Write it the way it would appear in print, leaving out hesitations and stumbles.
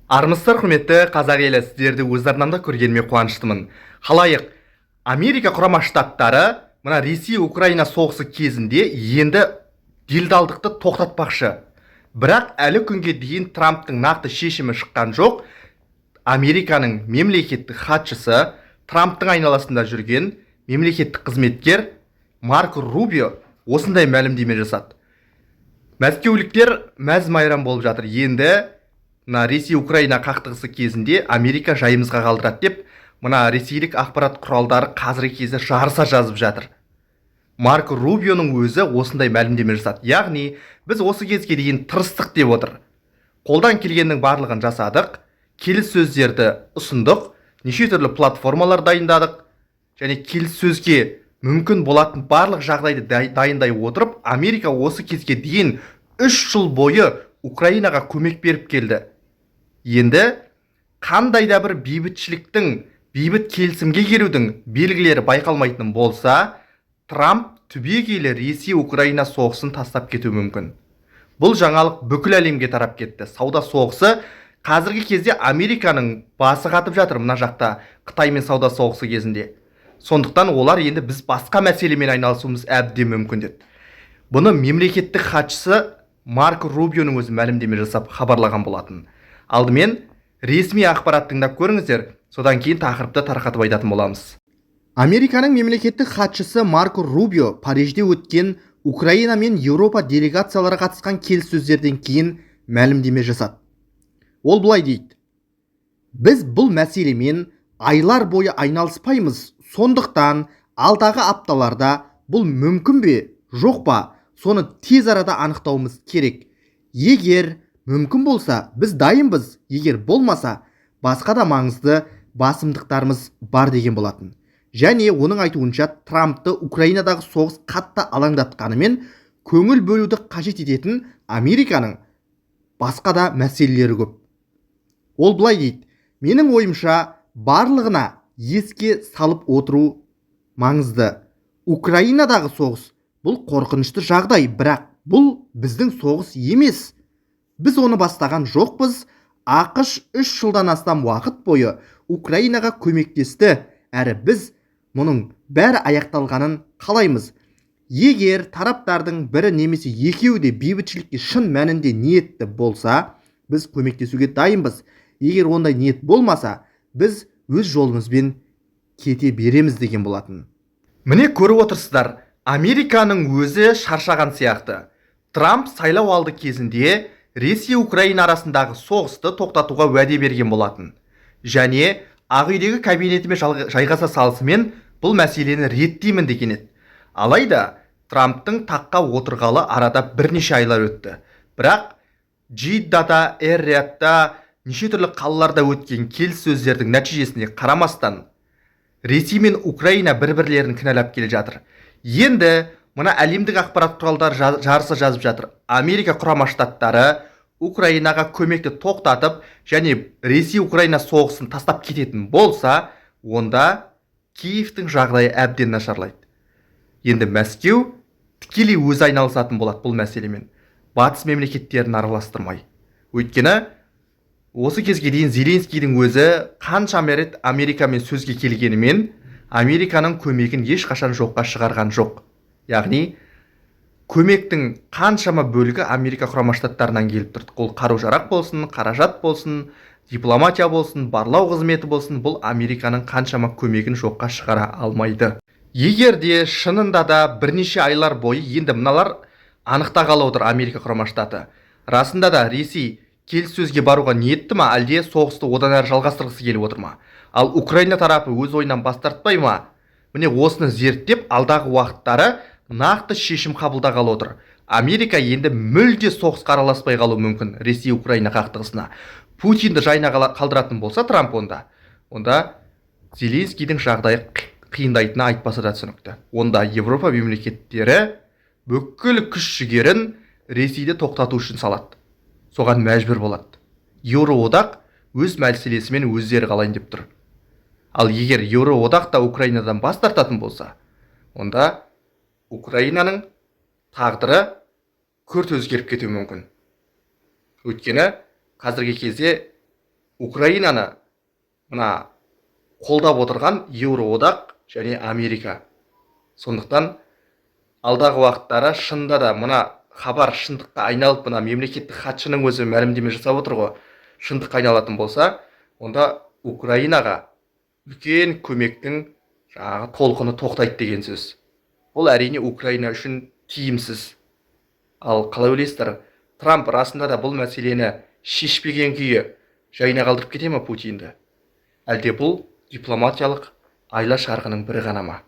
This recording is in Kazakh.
Армысыздар құрметті қазақ елі, сіздерді өз арнамда көргеніме қуаныштымын. Халайық, Америка құрама штаттары мына Ресей-Украина соғысы кезінде енді делдалдықты тоқтатпақшы. Бірақ әлі күнге дейін Трамптың нақты шешімі шыққан жоқ. Американың мемлекеттік хатшысы, Трамптың айналасында жүрген мемлекеттік қызметкер Марко Рубио осындай мәлімдеме жасады. Мәскеуліктер мәз-майрам болып жатыр. Енді мына Ресей-Украина қақтығысы кезінде Америка жайымызға қалдырады деп, мына ресейлік ақпарат құралдары қазіргі кезде жарыса жазып жатыр. Марко Рубионың өзі осындай мәлімдеме жасады. Яғни, біз осы кезге дейін тырыстық деп отыр. Қолдан келгеннің барлығын жасадық, келіссөздерді ұсындық, неше түрлі платформалар дайындадық, және келіссөзге мүмкін болатын барлық жағдайды дайындай отырып, Америка осы кезге дейін 3 жыл бойы Украинаға көмек беріп келді. Енді қандай да бір бейбітшіліктің, бейбіт келісімге келудің белгілері байқалмайтын болса, Трамп түбегейлі Ресей-Украина соғысын тастап кетуі мүмкін. Бұл жаңалық бүкіл әлемге тарап кетті. Сауда соғысы қазіргі кезде Американың басы қатып жатыр мына жақта Қытаймен сауда соғысы кезінде. Сондықтан олар енді біз басқа мәселемен айналысуымыз әбден мүмкін деді. Бұны мемлекеттік хатшысы Марко Рубионың өзі мәлімдеме жасап хабарлаған болатын. Алдымен ресми ақпарат тыңдап көріңіздер, содан кейін тақырыпты тарқатып айтатын боламыз. Американың мемлекеттік хатшысы Марко Рубио Парижде өткен Украина мен Еуропа делегациялары қатысқан келіссөздерден кейін мәлімдеме жасады. Ол былай дейді: біз бұл мәселемен айлар бойы айналыспаймыз, сондықтан алдағы апталарда бұл мүмкін бе, жоқ па, соны тез арада анықтауымыз керек. Егер мүмкін болса, біз дайынбыз, егер болмаса, басқа да маңызды басымдықтарымыз бар деген болатын. Және оның айтуынша Трампты Украинадағы соғыс қатты алаңдатқанымен көңіл бөлуді қажет ететін Американың басқа да мәселелері көп. Ол былай дейді: менің ойымша барлығына еске салып отыру маңызды. Украинадағы соғыс бұл қорқынышты жағдай, бірақ бұл біздің соғыс емес. Біз оны бастаған жоқпыз. ақш 3 жылдан астам уақыт бойы Украинаға көмектесті, әрі біз мұның бәрі аяқталғанын қалаймыз. Егер тараптардың бірі немесе екеуі де бейбітшілікке шын мәнінде ниетті болса, біз көмектесуге дайынбыз. Егер ондай ниет болмаса, біз өз жолымызбен кете береміз деген болатын. Міне көріп отырсыздар, Американың өзі шаршаған сияқты. Трамп сайлау алды кезінде Ресей-Украина арасындағы соғысты тоқтатуға уәде берген болатын. Және Ақ үйдегі кабинетіме жайғаса салысымен бұл мәселені реттеймін деген еді. Алайда Трамптың таққа отырғалы арада бірнеше айлар өтті. Бірақ Джиддада, Эр-Риядта, неше түрлі қалаларда өткен келіссөздердің нәтижесіне қарамастан Ресей мен Украина бір-бірлерін кінәлап келе жатыр. Енді мына әлемдік ақпарат құралдары жарыса жазып жатыр. Америка құрама штаттары Украинаға көмекті тоқтатып, және Ресей-Украина соғысын тастап кететін болса, онда Киевтің жағдайы әбден нашарлайды. Енді Мәскеу тікелей өзі айналысатын болады бұл мәселемен, батыс мемлекеттерін араластырмай. Өйткені осы кезге дейін Зеленскийдің өзі қаншама рет Америкамен сөзге келгенімен, Американың көмегін ешқашан жоққа шығарған жоқ. Яғни көмектің қаншама бөлігі Америка құрама штаттарынан келіп тұрды. Ол қару-жарақ болсын, қаражат болсын, дипломатия болсын, барлау қызметі болсын, бұл Американың қаншама көмегін жоққа шығара алмайды. Егер де шынында да бірнеше айлар бойы енді мыналар анықтағалы отыр Америка құрама штаты. Расында да Ресей келіссөзге баруға ниетті ма, әлде соғысты одан әрі жалғастырғысы келіп отыр ма? Ал Украина тарапы өз ойынан бас тартпай ма? Міне осыны зерттеп, алдағы уақыттары нақты шешім қабылдағалы отыр. Америка енді мүлде соғысқа араласпай қалуы мүмкін Ресей-Украина қақтығысына. Путинді жайына қалдыратын болса Трамп онда Зеленскийдің жағдайы қиындайтыны айтпаса да түсінікті. Онда Еуропа мемлекеттері бүкіл күш-жігерін Ресейді тоқтату үшін салады. Соған мәжбүр болады. Еуроодақ өз мәселесімен өздері қалайын деп тұр. Ал егер Еуроодақ та Украинадан бас тартатын болса, онда Украинаның тағдыры күрт өзгеріп кетуі мүмкін. Өйткені қазіргі кезде Украинаны мына қолдап отырған Еуроодақ және Америка. Сондықтан алдағы уақыттары шынында да мына хабар шындыққа айналып, мына мемлекеттік хатшының өзі мәлімдеме жасап отыр ғой, шындыққа айналатын болса, онда Украинаға үлкен көмектің жаңағы толқыны тоқтайды деген сөз. Бұл әрине Украина үшін тиімсіз. Ал қалай ойлайсыздар, Трамп расында да бұл мәселені шешпеген күйі жайына қалдырып кете ме Путинді? Әлде бұл дипломатиялық айла шарғының бірі ғана ма?